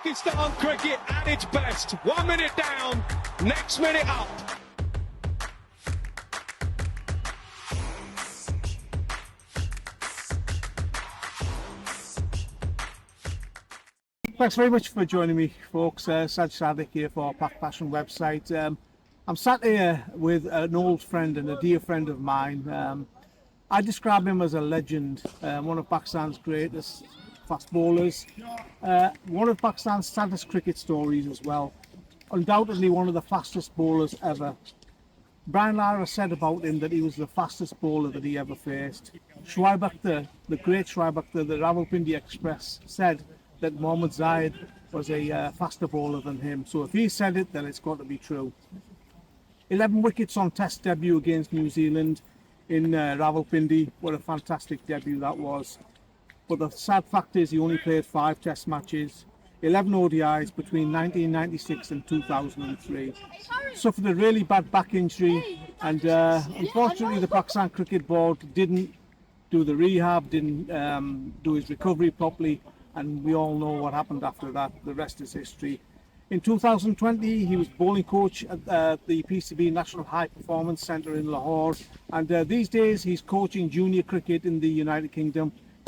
Pakistan cricket at its best. 1 minute down, next minute up. Thanks very much for joining me, folks. Saj Sadiq here for Pak Passion website. I'm sat here with an old friend and a dear friend of mine. I describe him as a legend, one of Pakistan's greatest fast bowlers, one of Pakistan's saddest cricket stories as well. Undoubtedly one of the fastest bowlers ever. Brian Lara said about him that he was the fastest bowler that he ever faced. Shoaib Akhtar, the great Shoaib Akhtar, the Rawalpindi Express, said that Mohammad Zahid was a faster bowler than him. So if he said it, then it's got to be true. 11 wickets on test debut against New Zealand in Rawalpindi. What a fantastic debut that was. But the sad fact is he only played 5 test matches, 11 ODIs between 1996 and 2003. Suffered a really bad back injury, and unfortunately the Pakistan Cricket Board didn't do the rehab, didn't do his recovery properly, and we all know what happened after that. The rest is history. In 2020 he was bowling coach at the PCB National High Performance Centre in Lahore, and these days he's coaching junior cricket in the United Kingdom.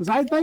Zahid bhai,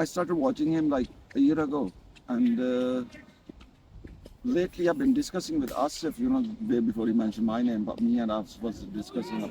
I started watching him like a year ago, and lately I've been discussing with Asif, way before he mentioned my name, but me and Asif was discussing,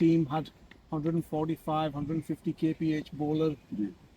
team had 145, 150 kph bowler.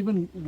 even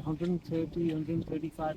130, 135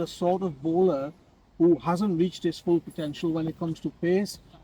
the sort of bowler who hasn't reached his full potential when it comes to pace,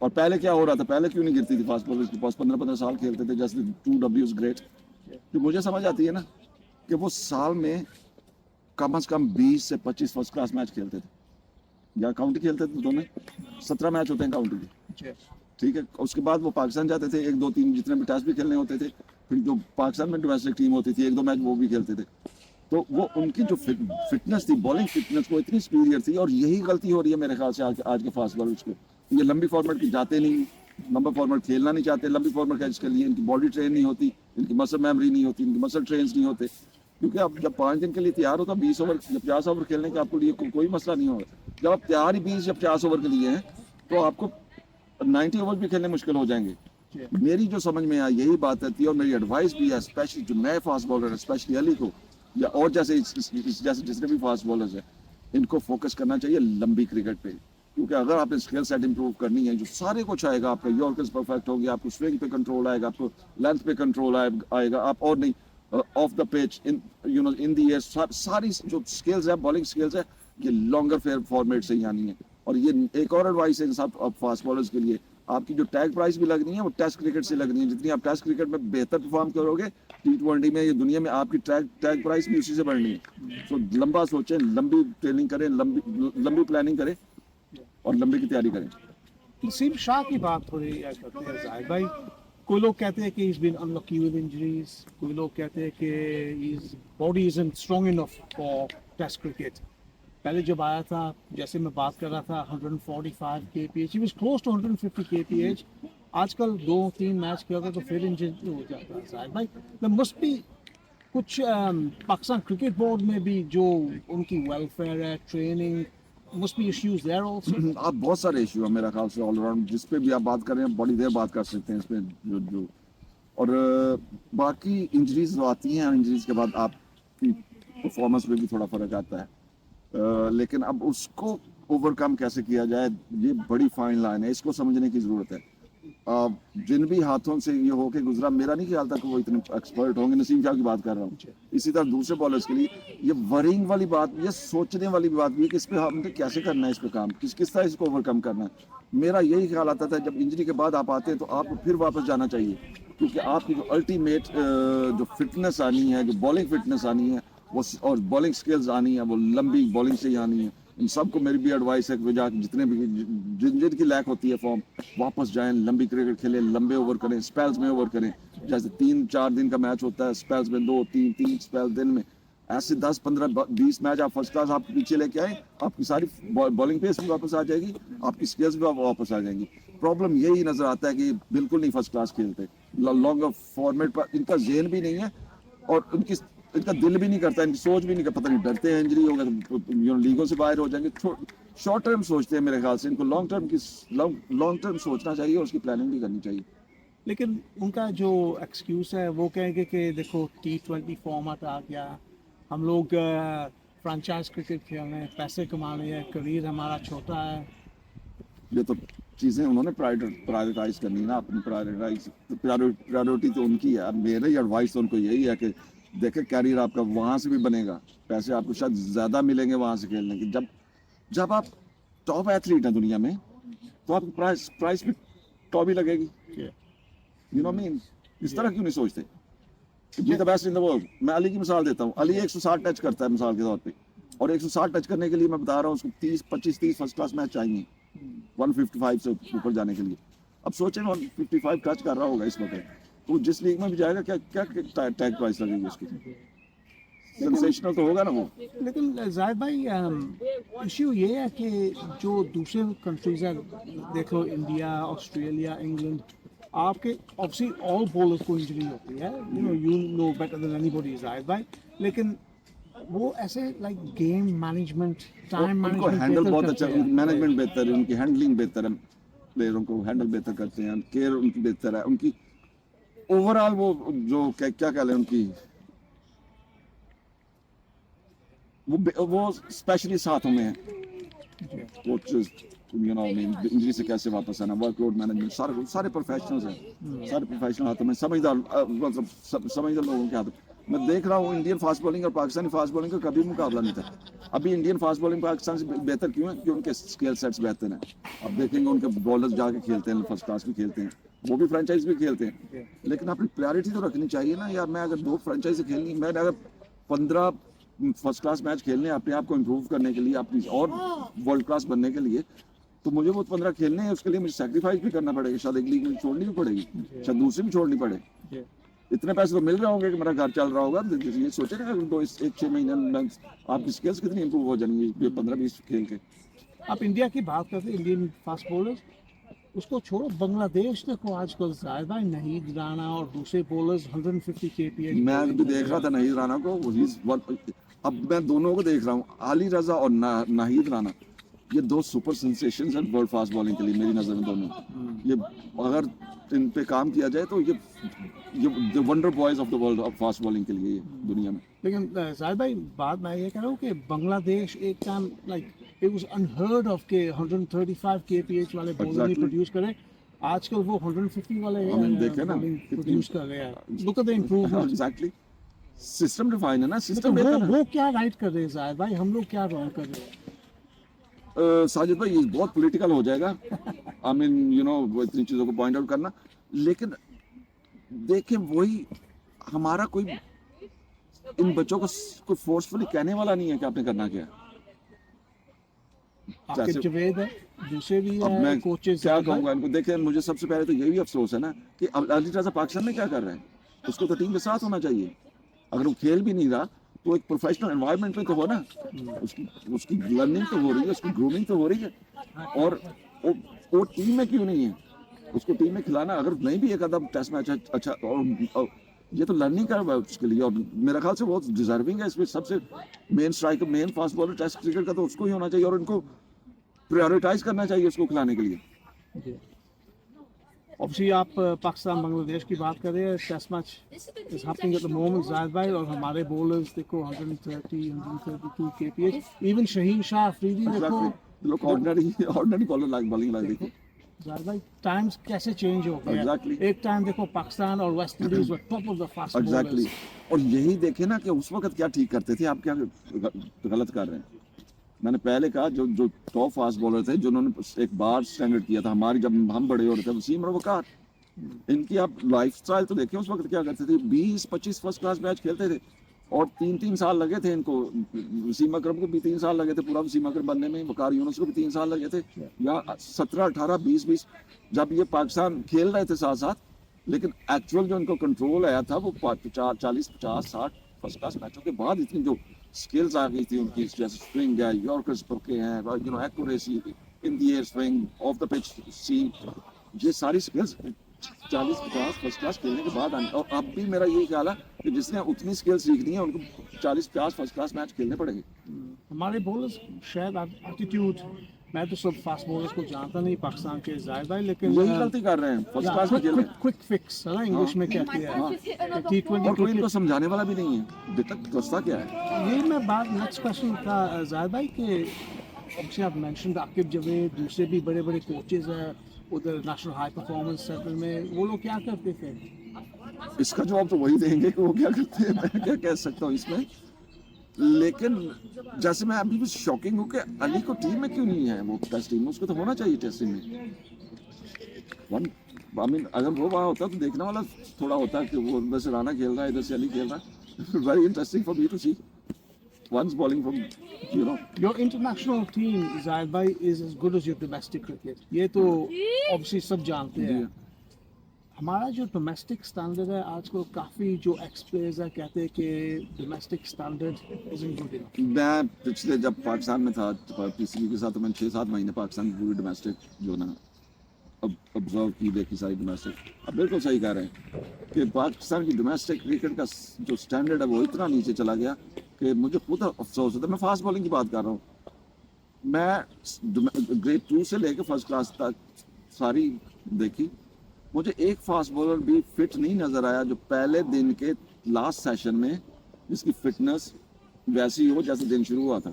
اور پہلے کیا ہو رہا تھا, پہلے کیوں نہیں گرتی تھی فاسٹ بالرز کے پاس, 15 سال کھیلتے تھے, جسٹ 2 Ws گریٹ. تو مجھے سمجھ آتی ہے نا کہ وہ سال میں کم از کم 20 سے 25 فرسٹ کلاس میچ کھیلتے تھے, یا کاؤنٹی کھیلتے تھے دونوں, 17 میچ ہوتے ہیں کاؤنٹی کے, ٹھیک ہے. اس کے بعد وہ پاکستان جاتے تھے, 1 2 3 جتنے بھی ٹیسٹ بھی کھیلنے ہوتے تھے, پھر جو پاکستان میں ڈومیسٹک ٹیم ہوتی تھی 1 2 میچ وہ بھی کھیلتے تھے. تو وہ ان کی جو فٹنس تھی, بالنگ فٹنس وہ اتنی سپیریئر تھی. اور یہی غلطی ہو رہی ہے میرے خیال سے آج کے فاسٹ بالرز کو. یہ لمبی فارمیٹ کی جاتے نہیں, لمبا فارمیٹ کھیلنا نہیں چاہتے. لمبی فارمیٹ کیچ کے لیے ان کی باڈی ٹرین نہیں ہوتی, ان کی مسل میموری نہیں ہوتی, ان کی مسل ٹرینز نہیں ہوتے. کیونکہ آپ جب 5 دن کے لیے تیار ہوتا 20 اوور یا 50 اوور کھیلنے کا آپ کو لیے کوئی مسئلہ نہیں ہوگا. جب آپ تیار ہی 20 یا 50 اوور کے لیے ہیں تو آپ کو 90 اوور بھی کھیلنے مشکل ہو جائیں گے. میری جو سمجھ میں آئی یہی بات ہے, اور میری ایڈوائس بھی ہے اسپیشلی جو نئے فاسٹ بالر ہیں, اسپیشلی علی کو یا اور جیسے جتنے بھی فاسٹ بالرز ہیں, ان کو فوکس کرنا چاہیے لمبی کرکٹ پہ. کیونکہ اگر آپ نے اسکل سیٹ امپروو کرنی ہے, جو سارے کچھ آئے گا آپ کا, یورکرز پرفیکٹ ہوگی, آپ کو سوئنگ پہ کنٹرول آئے گا, آپ کو لینتھ پہ کنٹرول آئے گا, آپ اور نہیں of the patch in the year ساری جو اسکلز ہیں, بالنگ اسکلز ہیں, یہ لانگر فارمیٹ سے ہی آنی ہے. اور یہ ایک اور ایڈوائس ہے سب فاسٹ بالرز کے لیے, آپ کی جو ٹیگ پرائز بھی لگنی ہے وہ ٹیسٹ کرکٹ سے لگنی ہے. جتنی آپ ٹیسٹ کرکٹ میں بہتر پرفارم کرو گے, T20 میں یا دنیا میں آپ کی ٹیگ پرائز بھی اسی سے بڑھنی ہے. تو لمبا سوچیں, لمبی ٹریننگ کریں, لمبی پلاننگ کریں اور لمبی کی تیاری کریں. نسیم شاہ کی بات تھوڑی کرتے ہیں زاہد بھائی. کوئی لوگ کہتے ہیں کہ he's been unlucky with injuries, کوئی لوگ کہتے ہیں کہ his body isn't strong enough for test cricket. پہلے جب آیا تھا, جیسے میں بات کر رہا تھا 145 kph, he was close to 150 kph. آج کل 2-3 میچ کھیلتا تو پھر انجری ہو جاتا ہے. زاہد بھائی, there must be کچھ پاکستان کرکٹ بورڈ میں بھی جو ان کی ویلفیئر ہے, training, must be issues there also. آپ بہت سارے ایشو ہیں میرا خیال سے آل اراؤنڈ, جس پہ بھی آپ بات کر رہے ہیں بڑی دیر بات کر سکتے ہیں اس میں جو اور باقی انجریز جو آتی ہیں, انجریز کے بعد آپ کی پرفارمنس میں بھی تھوڑا فرق آتا ہے. لیکن اب اس کو اوور کم کیسے کیا جائے, یہ بڑی فائن لائن ہے, اس کو سمجھنے کی ضرورت ہے. جن بھی ہاتھوں سے یہ ہو کے گزرا, میرا نہیں خیال تھا کہ وہ اتنے ایکسپرٹ ہوں گے. نسیم شاہ کی بات کر رہا ہوں. اسی طرح دوسرے بالرز کے لیے یہ ورینگ والی بات, یہ سوچنے والی بات بھی ہے کہ اس پہ ہم نے کیسے کرنا ہے, اس پہ کام کس طرح اس کو اوور کم کرنا ہے. میرا یہی خیال آتا تھا جب انجری کے بعد آپ آتے ہیں تو آپ کو پھر واپس جانا چاہیے, کیونکہ آپ کی جو الٹیمیٹ جو فٹنس آنی ہے, جو بالنگ فٹنس آنی ہے وہ, اور بالنگ سکلز آنی ہے وہ لمبی بالنگ سے ہی آنی ہے. ان سب کو میری بھی ایڈوائس ہے کہ جا کے جتنے بھی جن کی لیک ہوتی ہے فارم, واپس جائیں, لمبی کرکٹ کھیلیں, لمبے اوور کریں, اسپیلز میں اوور کریں. جیسے 3-4 دن کا میچ ہوتا ہے, اسپیلز میں 2-3 اسپیل دن میں, ایسے 10-15-20 میچ آپ فرسٹ کلاس آپ پیچھے لے کے آئے, آپ کی ساری بالنگ پیس بھی واپس آ جائے گی, آپ کی اسکلز بھی واپس آ جائیں گی. پرابلم یہی نظر آتا ہے کہ بالکل نہیں فرسٹ کلاس کھیلتے, لانگ فارمیٹ پر ان کا ذہن بھی نہیں ہے, اور ان کا دل بھی نہیں کرتا, ان کی سوچ بھی نہیں کرتا, پتہ نہیں ڈرتے ہیں انجری ہوگا تو لیگوں سے باہر ہو جائیں گے. شارٹ ٹرم سوچتے ہیں میرے خیال سے. ان کو لانگ ٹرم سوچنا چاہیے, اور اس کی پلاننگ بھی کرنی چاہیے. لیکن ان کا جو ایکسکیوز ہے وہ کہیں گے کہ دیکھو T20 فارمیٹ آ گیا, ہم لوگ فرانچائز کرکٹ کھیل رہے ہیں, پیسے کمانے ہیں, کریئر ہمارا چھوٹا ہے. یہ تو چیزیں انہوں نے پرائیورٹائز کرنی ہے نا, اپنی پرائیورٹی تو ان کی ہے. میری ایڈوائس تو ان کو یہی ہے کہ دیکھیں کیریئر آپ کا وہاں سے بھی بنے گا, پیسے آپ کو شاید زیادہ ملیں گے وہاں سے کھیلنے کے. جب آپ ٹاپ ایتھلیٹ ہیں دنیا میں تو آپ کو پرائز بھی ٹاپ ہی لگے گی. یو نو مین, اس طرح کیوں نہیں سوچتے؟ Be the best in the world. میں علی کی مثال دیتا ہوں. علی 160 ٹچ کرتا ہے مثال کے طور پہ, اور 160 ٹچ کرنے کے لیے میں بتا رہا ہوں اس کو 25-30 فرسٹ کلاس میچ چاہیے 155 سے اوپر جانے کے لیے. اب سوچیں 155 ٹچ کر رہا ہوگا اس وقت, تو جس لیگ میں بھی جائے گا کیا ٹیگ پرائز لگے گی اس کی؟ سینسیشنل تو ہوگا نا وہ. لیکن زاہد بھائی ایشو یہ ہے کہ جو دوسرے کنٹریز ہیں, دیکھ لو انڈیا, آسٹریلیا, انگلینڈ, آپ کے obviously all bowlers کو انجری ہوتی ہے, you know better than anybody زاہد بھائی. لیکن وہ ایسے لائک گیم مینجمنٹ, ٹائم ان کو ہینڈل بہت اچھا, مینجمنٹ بہتر ہے, ان کی ہینڈلنگ بہتر ہے, پلیئروں کو ہینڈل بہتر کرتے ہیں, کیئر ان کی بہتر ہے, ان کی اوور آل وہ جو کیا کہہ لیں ان کی وہ اسپیشلی ساتھوں میں ہیں کوچز, انجری سے کیسے واپس آنا, ورک لوڈ مینجمنٹ, سارے پروفیشنلز ہیں, سارے پروفیشنل ہاتھوں میں, سمجھدار لوگوں کے ہاتھوں. میں دیکھ رہا ہوں انڈین فاسٹ بالنگ اور پاکستانی فاسٹ بالنگ کا کبھی مقابلہ نہیں تھا. ابھی انڈین فاسٹ بالنگ پاکستان سے بہتر کیوں ہے؟ کہ ان کے اسکل سیٹس بہتر ہیں. اب دیکھیں گے ان کے بالرز جا کے کھیلتے ہیں, فرسٹ کلاس بھی کھیلتے ہیں, وہ بھی فرینچائز بھی کھیلتے ہیں, لیکن اپنی پریارٹی تو رکھنی چاہیے نا یار. میں اگر 2 فرینچائزی کھیلنی, میں اگر 15 فرسٹ کلاس میچ کھیلنے اپنے آپ کو امپروو کرنے کے لیے, اپنی اور ورلڈ کلاس بننے کے لیے, تو مجھے وہ 15 کھیلنے ہیں. اس کے لیے مجھے سیکریفائز بھی کرنا پڑے گا. شاید ایک لیگ میں چھوڑنی بھی پڑے گی, شاید دوسری بھی چھوڑنی پڑے. اتنے پیسے تو مل رہے ہوں گے کہ میرا گھر چل رہا ہوگا. یہ سوچے نا 1-6 مہینے میں آپ کی اسکلس کتنی امپروو ہو جائیں گی 15-20 کھیل کے. آپ انڈیا کی بات کرتے ہیں, انڈین فاسٹ بولرز, اس کو چھوڑو, بنگلہ دیش دیکھو آج کل زاہد بھائی, نہید رانا اور دوسرے بولرز 150 kph. میں بھی دیکھ رہا تھا نہید رانا کو, اب میں دونوں کو دیکھ رہا ہوں, علی رضا اور نہید رانا, یہ 2 سپر سینسیشنز ہیں ورلڈ فاسٹ بالنگ کے لیے میری نظر میں. دونوں یہ اگر ان پہ کام کیا جائے تو یہ wonder boys of the world of fast bowling کے لیے دنیا میں. لیکن زاہد بھائی بات میں یہ کہہ رہا ہوں کہ بنگلہ دیش ایک time like it was unheard of کہ 135 kph والے بولر پروڈیوس کریں. آج کل وہ 150 والے پروڈیوس کر رہے ہیں. Look at the improvement. Exactly, system define ہے نا, سسٹم بہتر ہے. وہ کیا رائٹ کر رہے ہیں زاہد بھائی, ہم لوگ کیا رانگ کر رہے ہیں؟ ساجد بھائی یہ بہت پولیٹیکل ہو جائے گا, آئی مین یو نو اتنی چیزوں کو پوائنٹ آؤٹ کرنا. لیکن دیکھیں وہی ہمارا کوئی ان بچوں کو کوئی فورسفلی کہنے والا نہیں ہے کہ آپ نے کرنا کیا ہے. آپ کے جوید ہے, دوسرے بھی اب میں کوچز کیا کہوں گا ان کو. دیکھیں مجھے سب سے پہلے تو یہی افسوس ہے نا کہ علی رضا پاکستان میں کیا کر رہے ہیں. اس کو تو ٹیم کے ساتھ ہونا چاہیے. اگر وہ کھیل بھی نہیں رہا تو ایک پروفیشنل انوائرمنٹ میں تو ہو نا, اس کی لرننگ تو ہو رہی ہے, اس کی گرومنگ تو ہو رہی ہے. اور وہ ٹیم میں کیوں نہیں ہے, اس کو ٹیم میں کھلانا. اگر نہیں بھی ایک آدھا ٹیسٹ میچ اچھا, اور یہ تو لرننگ کا ہے اس کے لیے, اور میرا خیال سے بہت ڈیزرونگ ہے. اس میں سب سے مین اسٹرائکر, مین فاسٹ بالر ٹیسٹ کرکٹ کا تو اس کو ہی ہونا چاہیے, اور ان کو پریورٹائز کرنا چاہیے اس کو کھلانے کے لیے. obviously آپ پاکستان بنگلہ دیش کی بات کر رہے ہیں. Test match is happening at the moment Zahid بھائی, اور ہمارے بولرز دیکھو 132 kph. ایون شہین شاہ افریدی دیکھو, لوگ آرڈنری بالر بالنگ لائک دیکھو. زاہد بھائی ٹائمز کیسے چینج ہو گئے. Exactly. ایک ٹائم دیکھو پاکستان اور West Indies were top of the fast exactly. bowlers. اور یہی دیکھیں نا کہ اس وقت کیا ٹھیک کرتے تھے, آپ کیا غلط کر رہے ہیں. میں نے پہلے کہا جو ٹاپ فاسٹ بالر تھے جنہوں نے ایک بار اسٹینڈرڈ کیا تھا ہماری, جب ہم بڑے ہو رہے تھے, وسیم اور وقار, ان کی آپ لائف اسٹائل تو دیکھیں اس وقت کیا کرتے تھے. 20-25 فرسٹ کلاس میچ کھیلتے تھے, اور 3 سال لگے تھے ان کو. وسیم اکرم کو بھی 3 سال لگے تھے پورا وسیم اکرم بننے میں. وقار یونس کو بھی 3 سال لگے تھے, یا 17, 18, 20, جب یہ پاکستان کھیل رہے تھے ساتھ ساتھ. لیکن ایکچوئل جو ان کو کنٹرول آیا تھا وہ 40, 50, 60 فرسٹ کلاس میچوں کے بعد اتنی جو اسکلز آ گئی تھی ان کی, جیسے سوئنگ ہے, یارکرز پکے ہیں, you know accuracy in the air, swing off the pitch seam, یہ ساری اسکلز 40-50 فرسٹ کلاس کھیلنے کے بعد آنے. اور اب بھی میرا یہی خیال ہے کہ جس نے اتنی اسکل سیکھنی ہے ان کو 40-50 فرسٹ کلاس میچ کھیلنے پڑیں گے. ہمارے بولرز شاید ایٹیٹیوڈ, میں تو سب فاسٹ بولرز کو جانتا نہیں پاکستان کے زاہد بھائی, لیکن یہی غلطی کر رہے ہیں فرسٹ کلاس میں کھیلنے. کوئک فکس ہے نا انگلش میں کہتے ہیں, اور کوئی ان کو سمجھانے والا بھی نہیں ہے دستہ کیا ہے. یہی میں بات نیکسٹ کوشچن کا زاہد بھائی کہ obviously آپ مینشن عاقب جوید, دوسرے بھی بڑے بڑے کوچز ہیں ادھر نیشنل ہائی پرفارمنس سینٹر میں, وہ لوگ کیا کرتے تھے؟ اس کا جواب تو وہی دیں گے کہ وہ کیا کرتے ہیں, میں کیا کہہ سکتا ہوں اس میں. لیکن جیسے میں ابھی بھی شاکنگ ہوں کہ علی کو ٹیم میں کیوں نہیں ہے, وہ ٹیسٹ ٹیم میں اس کو تو ہونا چاہیے ٹیسٹ ٹیم میں. اگر وہ وہاں ہوتا تو دیکھنے والا تھوڑا ہوتا کہ وہ ادھر سے رانا کھیل رہا ہے, ادھر سے علی کھیل رہا ہے. Very interesting for me to see once bowling from you know. Your international team, Zahid bhai, is as good as your domestic cricket. یہ تو obviously سب جانتے ہیں. ہمارا جو ڈومیسٹک اسٹینڈرڈ ہے آج کل, کافی جو ایکس پلیئرز ہیں کہتے ہیں کہ domestic standard isn't good enough. میں پچھلے جب پاکستان میں تھا پی سی بی کے ساتھ, تو میں 6-7 مہینے پاکستان کی پوری ڈومیسٹک جو نا ابزرو کی, دیکھی ساری ڈومیسٹک. اب بالکل صحیح کہہ رہے ہیں کہ پاکستان کی ڈومیسٹک کرکٹ کا جو اسٹینڈرڈ ہے وہ اتنا نیچے چلا گیا کہ مجھے خود افسوس ہوتا ہے. میں فاسٹ بالنگ کی بات کر رہا ہوں, میں گریڈ 2 سے لے کے فرسٹ کلاس تک ساری دیکھی, مجھے ایک فاسٹ بالر بھی فٹ نہیں نظر آیا جو پہلے دن کے لاسٹ سیشن میں جس کی فٹنس ویسی ہو جیسے دن شروع ہوا تھا.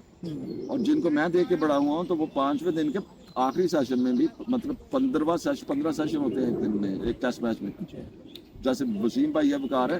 اور جن کو میں دیکھ کے بڑا ہوا ہوں تو وہ 5ویں دن کے آخری سیشن میں بھی, مطلب 15 سیشن ہوتے ہیں ایک دن میں, ایک ٹیسٹ میچ میں. جیسے وسیم بھائی ہے, وقار ہے,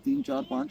3-4-5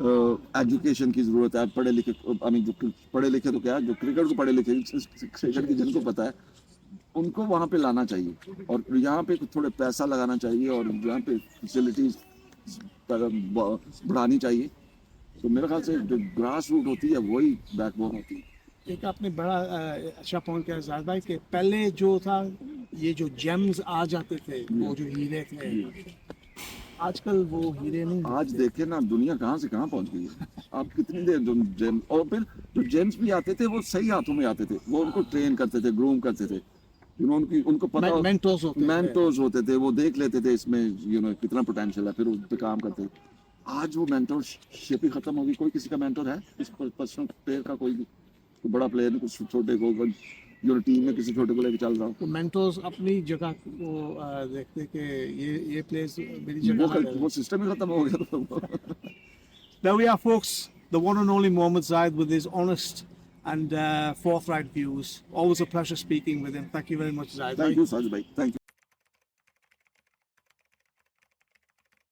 ایجوکیشن کی ضرورت ہے. پڑھے لکھے جو پڑھے لکھے تو کیا جو کرکٹ کو پڑھے لکھے کرکٹ کی جن کو پتہ ہے ان کو وہاں پہ لانا چاہیے اور یہاں پہ تھوڑے پیسہ لگانا چاہیے اور یہاں پہ فیسلٹیز بڑھانی چاہیے. تو میرے خیال سے جو گراس روٹ ہوتی ہے وہی بیک بون ہوتی ہے. ایک آپ نے بڑا اچھا پوائنٹ کیا زاہد بھائی کہ پہلے جو تھا یہ جو جیمز آ جاتے تھے وہ جو ہیرے تھے آج کل وہ ہیرے نہیں. آج دیکھیں نا دنیا کہاں سے کہاں پہنچ گئی ہے. آپ کتنی دیر جیم اور پھر جو جیمز بھی آتے تھے وہ صحیح ہاتھوں میں آتے تھے. وہ ان کو ٹرین کرتے تھے گروم کرتے تھے. ان کو پتا مینٹورز ہوتے تھے. وہ دیکھ لیتے تھے اس میں کتنا پوٹینشیل ہے پھر اس پہ کام کرتے تھے. آج وہ مینٹور شپ ہی ختم ہوگی. کوئی کسی کا مینٹور ہے اس پرسنل پلیئر کا کوئی بھی کوئی بڑا پلیئر نہیں. کچھ چھوٹے کو ٹیم میں کسی چھوٹے کو لے کے چل رہا ہوں. تو مینٹورز اپنی جگہ کو دیکھتے کہ یہ پلیئرز میری جگہ وہ سسٹم ہی ختم ہو گیا. There we are, folks. The one and only Mohammed Zaid with his honest and forthright views. Always a pleasure speaking with him. Thank you very much, Zaid. Thank you, Saj bhai. Thank you.